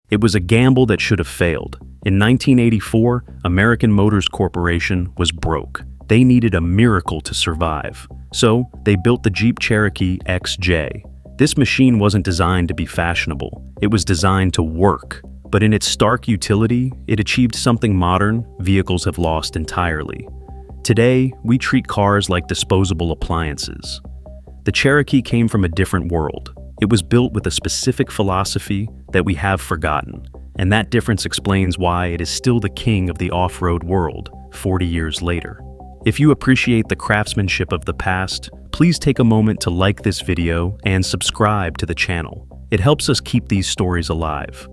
It was a gamble that should have failed. In 1984, American Motors Corporation was broke. They needed a miracle to survive. So, they built the Jeep Cherokee XJ. This machine wasn't designed to be fashionable. It was designed to work. But in its stark utility, it achieved something modern vehicles have lost entirely. Today, we treat cars like disposable appliances. The Cherokee came from a different world. It was built with a specific philosophy that we have forgotten, and that difference explains why it is still the king of the off-road world 40 years later. If you appreciate the craftsmanship of the past, please take a moment to like this video and subscribe to the channel. It helps us keep these stories alive.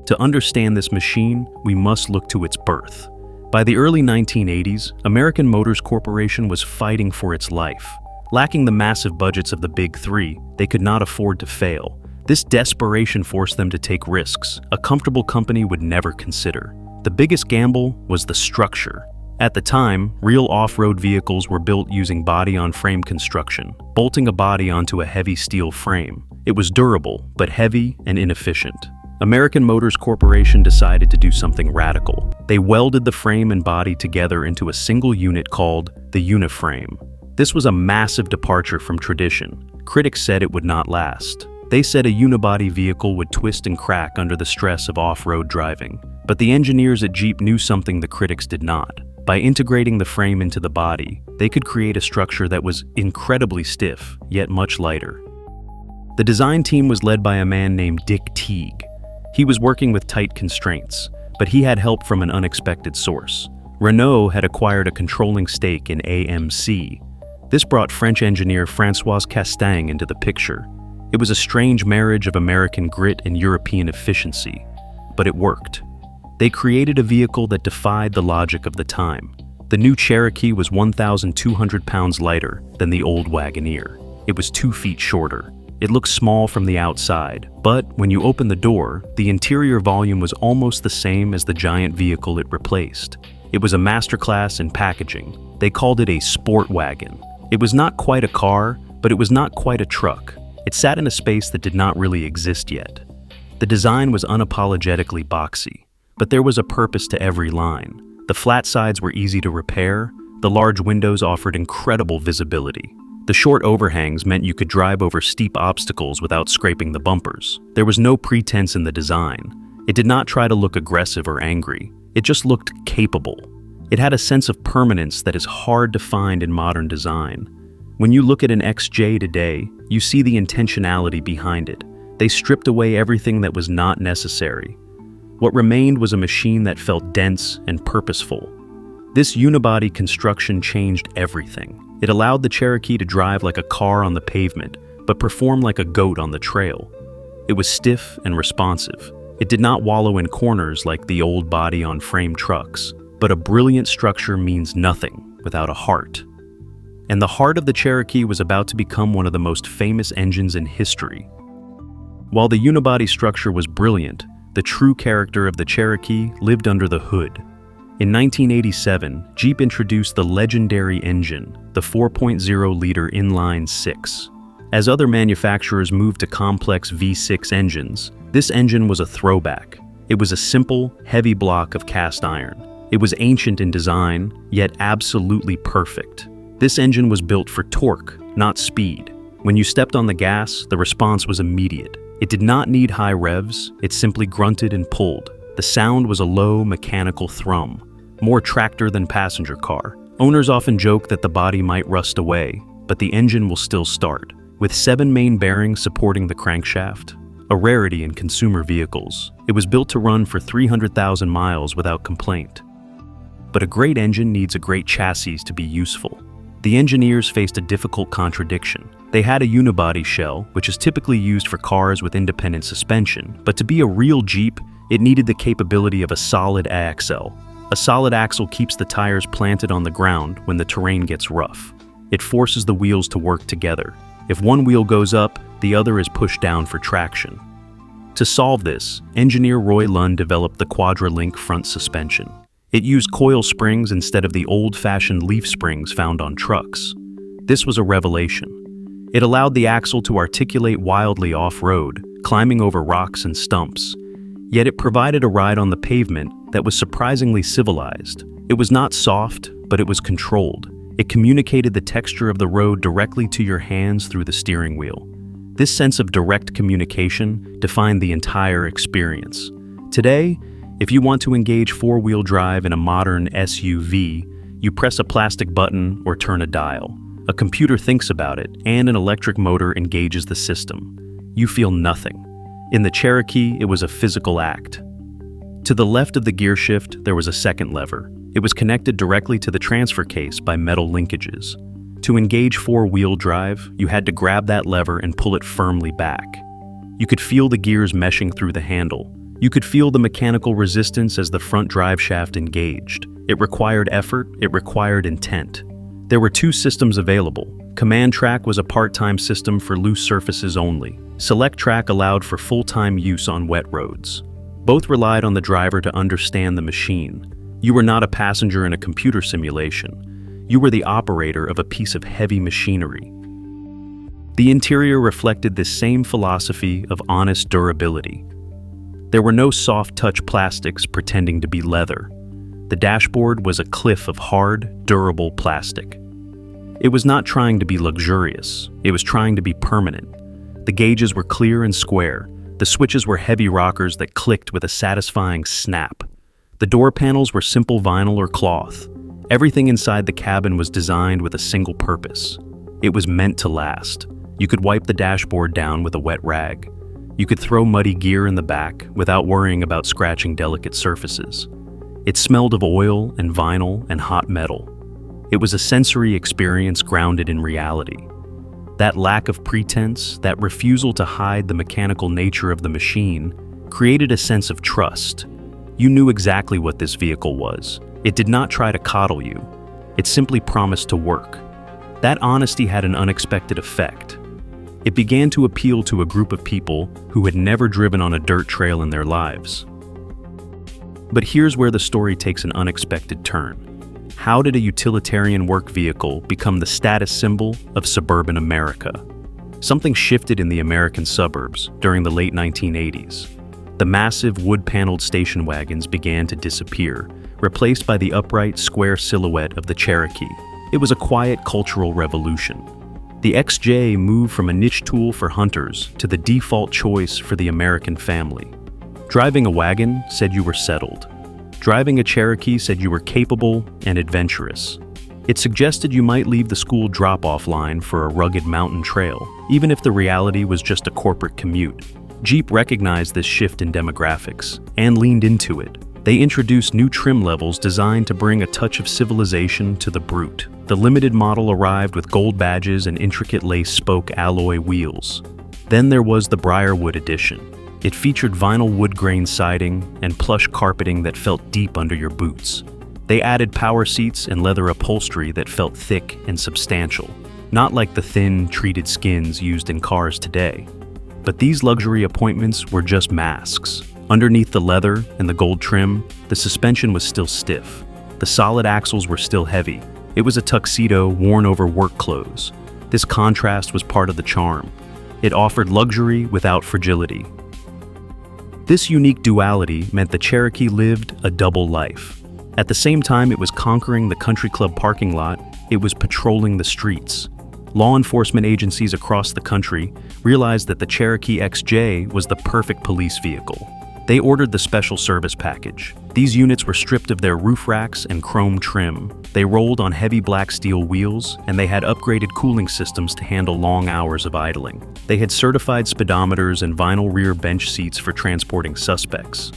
To understand this machine, we must look to its birth. By the early 1980s, American Motors Corporation was fighting for its life. Lacking the massive budgets of the Big Three, they could not afford to fail. This desperation forced them to take risks a comfortable company would never consider. The biggest gamble was the structure. At the time, real off-road vehicles were built using body-on-frame construction, bolting a body onto a heavy steel frame. It was durable, but heavy and inefficient. American Motors Corporation decided to do something radical. They welded the frame and body together into a single unit called the uniframe. This was a massive departure from tradition. Critics said it would not last. They said a unibody vehicle would twist and crack under the stress of off-road driving. But the engineers at Jeep knew something the critics did not. By integrating the frame into the body, they could create a structure that was incredibly stiff, yet much lighter. The design team was led by a man named Dick Teague. He was working with tight constraints, but he had help from an unexpected source. Renault had acquired a controlling stake in AMC. This brought French engineer François Castaing into the picture. It was a strange marriage of American grit and European efficiency, but it worked. They created a vehicle that defied the logic of the time. The new Cherokee was 1,200 pounds lighter than the old Wagoneer. It was 2 feet shorter. It looked small from the outside, but when you open the door, the interior volume was almost the same as the giant vehicle it replaced. It was a masterclass in packaging. They called it a sport wagon. It was not quite a car, but it was not quite a truck. It sat in a space that did not really exist yet. The design was unapologetically boxy, but there was a purpose to every line. The flat sides were easy to repair. The large windows offered incredible visibility. The short overhangs meant you could drive over steep obstacles without scraping the bumpers. There was no pretense in the design. It did not try to look aggressive or angry. It just looked capable. It had a sense of permanence that is hard to find in modern design. When you look at an XJ today, you see the intentionality behind it. They stripped away everything that was not necessary. What remained was a machine that felt dense and purposeful. This unibody construction changed everything. It allowed the Cherokee to drive like a car on the pavement, but perform like a goat on the trail. It was stiff and responsive. It did not wallow in corners like the old body-on-frame trucks. But a brilliant structure means nothing without a heart. And the heart of the Cherokee was about to become one of the most famous engines in history. While the unibody structure was brilliant, the true character of the Cherokee lived under the hood. In 1987, Jeep introduced the legendary engine, the 4.0-liter inline-six. As other manufacturers moved to complex V6 engines, this engine was a throwback. It was a simple, heavy block of cast iron. It was ancient in design, yet absolutely perfect. This engine was built for torque, not speed. When you stepped on the gas, the response was immediate. It did not need high revs, it simply grunted and pulled. The sound was a low, mechanical thrum, more tractor than passenger car. Owners often joke that the body might rust away, but the engine will still start. With 7 main bearings supporting the crankshaft, a rarity in consumer vehicles, it was built to run for 300,000 miles without complaint. But a great engine needs a great chassis to be useful. The engineers faced a difficult contradiction. They had a unibody shell, which is typically used for cars with independent suspension, but to be a real Jeep, it needed the capability of a solid axle. A solid axle keeps the tires planted on the ground when the terrain gets rough. It forces the wheels to work together. If one wheel goes up, the other is pushed down for traction. To solve this, engineer Roy Lund developed the Quadra-Link front suspension. It used coil springs instead of the old-fashioned leaf springs found on trucks. This was a revelation. It allowed the axle to articulate wildly off-road, climbing over rocks and stumps. Yet it provided a ride on the pavement that was surprisingly civilized. It was not soft, but it was controlled. It communicated the texture of the road directly to your hands through the steering wheel. This sense of direct communication defined the entire experience. Today, if you want to engage four-wheel drive in a modern SUV, you press a plastic button or turn a dial. A computer thinks about it, and an electric motor engages the system. You feel nothing. In the Cherokee, it was a physical act. To the left of the gear shift, there was a second lever. It was connected directly to the transfer case by metal linkages. To engage four-wheel drive, you had to grab that lever and pull it firmly back. You could feel the gears meshing through the handle. You could feel the mechanical resistance as the front drive shaft engaged. It required effort, it required intent. There were two systems available. Command Track was a part-time system for loose surfaces only. Select Track allowed for full-time use on wet roads. Both relied on the driver to understand the machine. You were not a passenger in a computer simulation. You were the operator of a piece of heavy machinery. The interior reflected this same philosophy of honest durability. There were no soft-touch plastics pretending to be leather. The dashboard was a cliff of hard, durable plastic. It was not trying to be luxurious, it was trying to be permanent. The gauges were clear and square. The switches were heavy rockers that clicked with a satisfying snap. The door panels were simple vinyl or cloth. Everything inside the cabin was designed with a single purpose. It was meant to last. You could wipe the dashboard down with a wet rag. You could throw muddy gear in the back without worrying about scratching delicate surfaces. It smelled of oil and vinyl and hot metal. It was a sensory experience grounded in reality. That lack of pretense, that refusal to hide the mechanical nature of the machine, created a sense of trust. You knew exactly what this vehicle was. It did not try to coddle you. It simply promised to work. That honesty had an unexpected effect. It began to appeal to a group of people who had never driven on a dirt trail in their lives. But here's where the story takes an unexpected turn. How did a utilitarian work vehicle become the status symbol of suburban America? Something shifted in the American suburbs during the late 1980s. The massive wood-paneled station wagons began to disappear, replaced by the upright, square silhouette of the Cherokee. It was a quiet cultural revolution. The XJ moved from a niche tool for hunters to the default choice for the American family. Driving a wagon said you were settled. Driving a Cherokee said you were capable and adventurous. It suggested you might leave the school drop-off line for a rugged mountain trail, even if the reality was just a corporate commute. Jeep recognized this shift in demographics and leaned into it. They introduced new trim levels designed to bring a touch of civilization to the brute. The limited model arrived with gold badges and intricate lace-spoke alloy wheels. Then there was the Briarwood edition. It featured vinyl wood grain siding and plush carpeting that felt deep under your boots. They added power seats and leather upholstery that felt thick and substantial, not like the thin, treated skins used in cars today. But these luxury appointments were just masks. Underneath the leather and the gold trim, the suspension was still stiff. The solid axles were still heavy. It was a tuxedo worn over work clothes. This contrast was part of the charm. It offered luxury without fragility. This unique duality meant the Cherokee lived a double life. At the same time it was conquering the country club parking lot, it was patrolling the streets. Law enforcement agencies across the country realized that the Cherokee XJ was the perfect police vehicle. They ordered the Special Service Package. These units were stripped of their roof racks and chrome trim. They rolled on heavy black steel wheels, and they had upgraded cooling systems to handle long hours of idling. They had certified speedometers and vinyl rear bench seats for transporting suspects.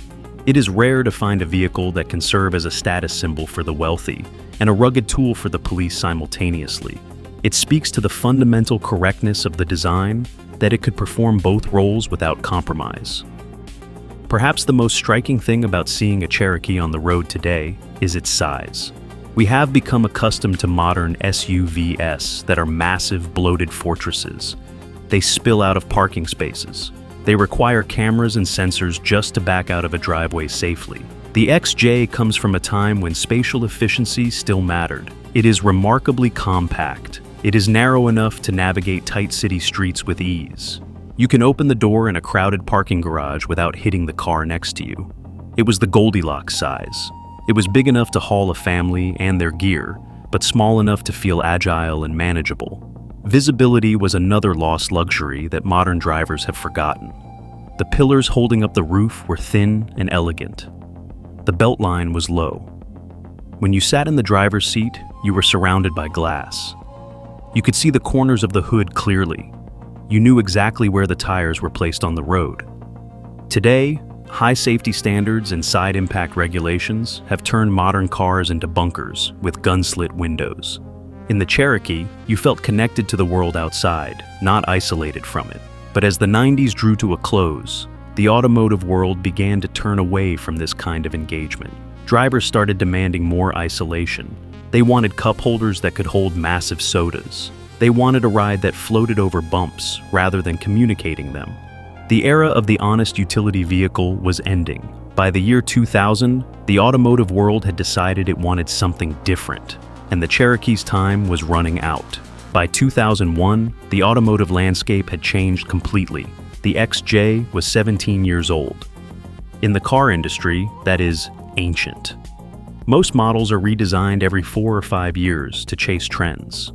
It is rare to find a vehicle that can serve as a status symbol for the wealthy and a rugged tool for the police simultaneously. It speaks to the fundamental correctness of the design, that it could perform both roles without compromise. Perhaps the most striking thing about seeing a Cherokee on the road today is its size. We have become accustomed to modern SUVs that are massive, bloated fortresses. They spill out of parking spaces. They require cameras and sensors just to back out of a driveway safely. The XJ comes from a time when spatial efficiency still mattered. It is remarkably compact. It is narrow enough to navigate tight city streets with ease. You can open the door in a crowded parking garage without hitting the car next to you. It was the Goldilocks size. It was big enough to haul a family and their gear, but small enough to feel agile and manageable. Visibility was another lost luxury that modern drivers have forgotten. The pillars holding up the roof were thin and elegant. The beltline was low. When you sat in the driver's seat, you were surrounded by glass. You could see the corners of the hood clearly. You knew exactly where the tires were placed on the road. Today, high safety standards and side impact regulations have turned modern cars into bunkers with gun-slit windows. In the Cherokee, you felt connected to the world outside, not isolated from it. But as the 90s drew to a close, the automotive world began to turn away from this kind of engagement. Drivers started demanding more isolation. They wanted cup holders that could hold massive sodas. They wanted a ride that floated over bumps rather than communicating them. The era of the honest utility vehicle was ending. By the year 2000, the automotive world had decided it wanted something different, and the Cherokee's time was running out. By 2001, the automotive landscape had changed completely. The XJ was 17 years old. In the car industry, that is ancient. Most models are redesigned every 4 or 5 years to chase trends.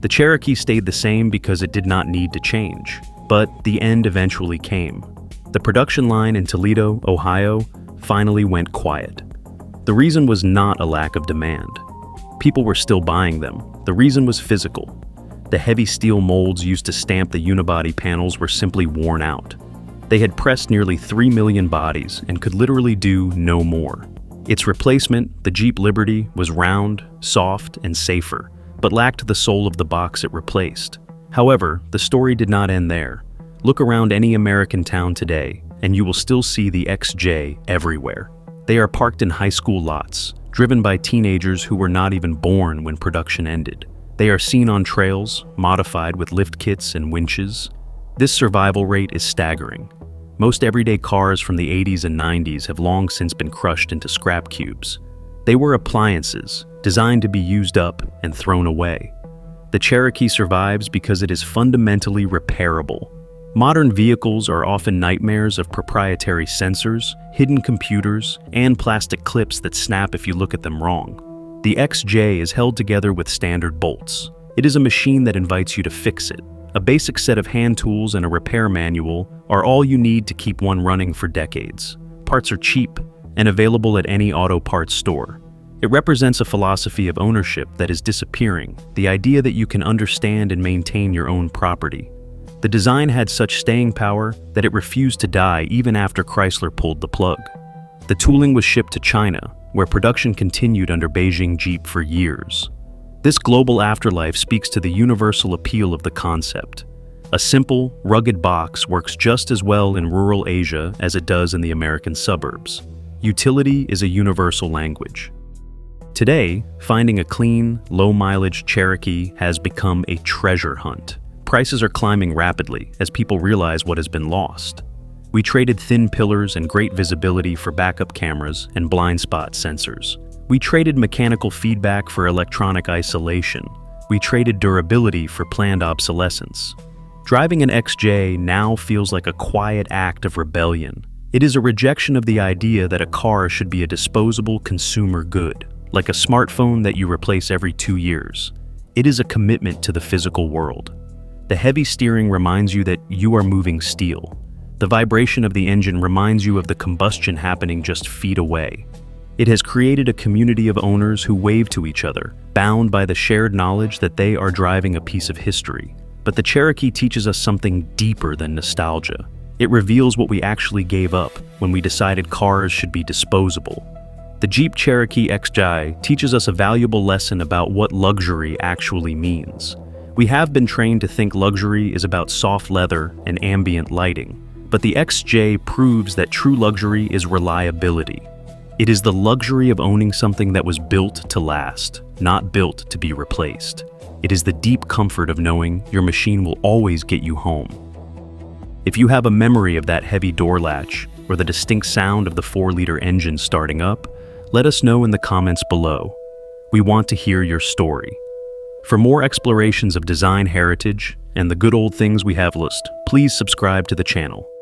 The Cherokee stayed the same because it did not need to change, but the end eventually came. The production line in Toledo, Ohio, finally went quiet. The reason was not a lack of demand. People were still buying them. The reason was physical. The heavy steel molds used to stamp the unibody panels were simply worn out. They had pressed nearly 3 million bodies and could literally do no more. Its replacement, the Jeep Liberty, was round, soft, and safer, but lacked the soul of the box it replaced. However, the story did not end there. Look around any American town today, and you will still see the XJ everywhere. They are parked in high school lots, driven by teenagers who were not even born when production ended. They are seen on trails, modified with lift kits and winches. This survival rate is staggering. Most everyday cars from the 80s and 90s have long since been crushed into scrap cubes. They were appliances, designed to be used up and thrown away. The Cherokee survives because it is fundamentally repairable. Modern vehicles are often nightmares of proprietary sensors, hidden computers, and plastic clips that snap if you look at them wrong. The XJ is held together with standard bolts. It is a machine that invites you to fix it. A basic set of hand tools and a repair manual are all you need to keep one running for decades. Parts are cheap and available at any auto parts store. It represents a philosophy of ownership that is disappearing, the idea that you can understand and maintain your own property. The design had such staying power that it refused to die even after Chrysler pulled the plug. The tooling was shipped to China, where production continued under Beijing Jeep for years. This global afterlife speaks to the universal appeal of the concept. A simple, rugged box works just as well in rural Asia as it does in the American suburbs. Utility is a universal language. Today, finding a clean, low-mileage Cherokee has become a treasure hunt. Prices are climbing rapidly as people realize what has been lost. We traded thin pillars and great visibility for backup cameras and blind spot sensors. We traded mechanical feedback for electronic isolation. We traded durability for planned obsolescence. Driving an XJ now feels like a quiet act of rebellion. It is a rejection of the idea that a car should be a disposable consumer good, like a smartphone that you replace every 2 years. It is a commitment to the physical world. The heavy steering reminds you that you are moving steel. The vibration of the engine reminds you of the combustion happening just feet away. It has created a community of owners who wave to each other, bound by the shared knowledge that they are driving a piece of history. But the Cherokee teaches us something deeper than nostalgia. It reveals what we actually gave up when we decided cars should be disposable. The Jeep Cherokee XJ teaches us a valuable lesson about what luxury actually means. We have been trained to think luxury is about soft leather and ambient lighting, but the XJ proves that true luxury is reliability. It is the luxury of owning something that was built to last, not built to be replaced. It is the deep comfort of knowing your machine will always get you home. If you have a memory of that heavy door latch or the distinct sound of the 4-liter engine starting up, let us know in the comments below. We want to hear your story. For more explorations of design heritage, and the good old things we have list, please subscribe to the channel.